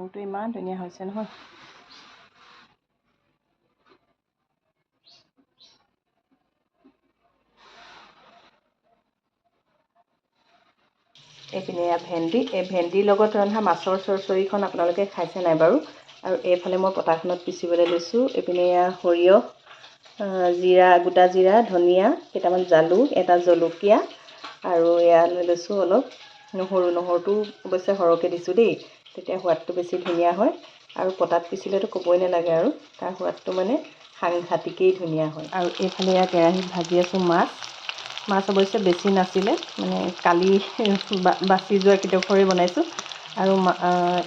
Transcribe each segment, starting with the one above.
ৰংটো ইমান ধুনীয়া হৈছে নহয়। এইপিনে এয়া ভেন্দি, এই ভেন্দিৰ লগত ৰন্ধা মাছৰ চৰচৰিখন আপোনালোকে খাইছে নাই বাৰু? আৰু এইফালে মই পটাখনত পিচিবলৈ লৈছোঁ। এইপিনে এয়া সৰিয়হ, জিৰা, গোটা জিৰা, ধনিয়া, কেইটামান জালুক, এটা জলকীয়া, আৰু এয়া লৈ লৈছোঁ অলপ নহৰুটো অৱশ্যে সৰহকৈ দিছোঁ দেই, তেতিয়া সোৱাদটো বেছি ধুনীয়া হয়। আৰু পটাত পিচিলেতো ক'বই নালাগে আৰু, তাৰ সোৱাদটো মানে সাংঘাতিকেই ধুনীয়া হয়। আৰু এইফালে এয়া কেৰাহীত ভাজি আছোঁ মাছ অৱশ্যে বেছি নাছিলে, মানে কালি বাচি যোৱা কেইডোখৰেই বনাইছোঁ। আৰু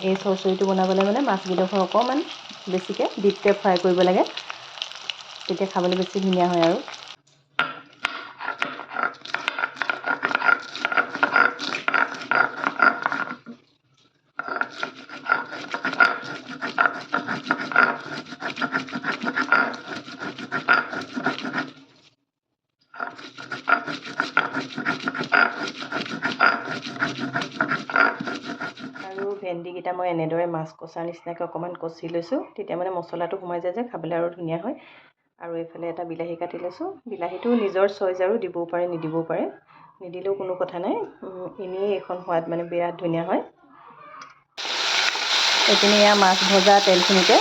এই চৰচৰিটো বনাবলৈ মানে মাছকেইডোখৰ অকণমান বেছিকৈ ডিপকৈ ফ্ৰাই কৰিব লাগে, তেতিয়া খাবলৈ বেছি ধুনীয়া হয়। আৰু ভেন্দিকেইটা মই এনেদৰে মাছ কষাৰ নিচিনাকৈ অকণমান কচি লৈছোঁ, তেতিয়া মানে মছলাটো সোমাই যায় যে খাবলৈ আৰু ধুনীয়া হয়। আৰু এইফালে এটা বিলাহী কাটি লৈছোঁ। বিলাহীটো নিজৰ চইচ আৰু দিবও পাৰে নিদিবও পাৰে, নিদিলেও কোনো কথা নাই, এনেই এইখন সোৱাদ মানে বিৰাট ধুনীয়া হয়। এইপিনে এয়া মাছ ভজা তেলখিনিতে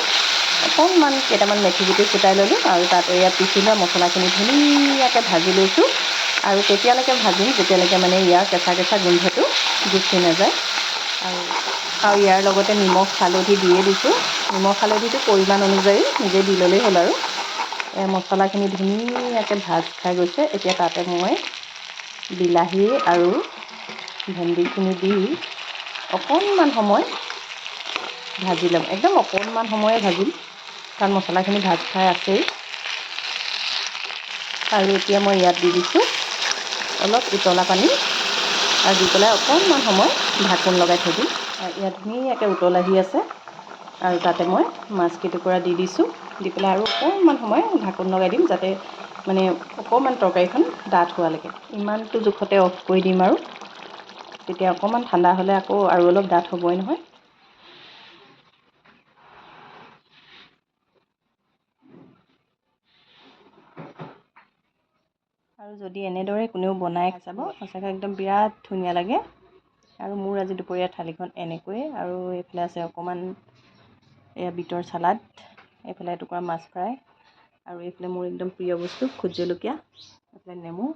অকণমান কেইটামান মেথিগুটি ফুটাই ল'লোঁ, আৰু তাতে এয়া পিচি লোৱা মছলাখিনি ধুনীয়াকৈ ভাজি লৈছোঁ। আৰু তেতিয়ালৈকে ভাজিম যেতিয়ালৈকে মানে ইয়াৰ কেঁচা গোন্ধটো গুচি নাযায়। আৰু ইয়াৰ লগতে নিমখ হালধি দিয়ে দিছোঁ। নিমখ হালধিটো পৰিমাণ অনুযায়ী নিজে দি ল'লেই হ'ল। আৰু মছলাখিনি ধুনীয়াকৈ ভাজ খাই গৈছে। এতিয়া তাতে মই বিলাহী আৰু ভেন্দিখিনি দি অকণমান সময় ভাজি ল'ম, একদম অকণমান সময়ে ভাজিম, কাৰণ মছলাখিনি ভাজ খাই আছেই। আৰু এতিয়া মই ইয়াত দি দিছোঁ অলপ উতলা পানী, আৰু দি পেলাই অকণমান সময় ঢাকোন লগাই থৈ দিম। ইয়াত ধুনীয়াকৈ উতল আহি আছে, আৰু তাতে মই মাছকেইটুকুৰা দি দিছোঁ, দি পেলাই আৰু অকণমান সময় ঢাকোন লগাই দিম, যাতে মানে অকণমান তৰকাৰীখন ডাঠ হোৱালৈকে। ইমানটো জোখতে অফ কৰি দিম, আৰু তেতিয়া অকণমান ঠাণ্ডা হ'লে আকৌ আৰু অলপ ডাঠ হ'বই নহয়। আৰু যদি এনেদৰে কোনেও বনাই চাব, সঁচাকৈ একদম বিৰাট ধুনীয়া লাগে। আৰু মোৰ আজি দুপৰীয়া থালিখন এনেকৈয়ে, আৰু এইফালে আছে অকণমান এয়া বিটৰ চালাড, এইফালে এটুকুৰা মাছ ফ্ৰাই, আৰু এইফালে মোৰ একদম প্ৰিয় বস্তু ভোট জলকীয়া, এইফালে নেমু।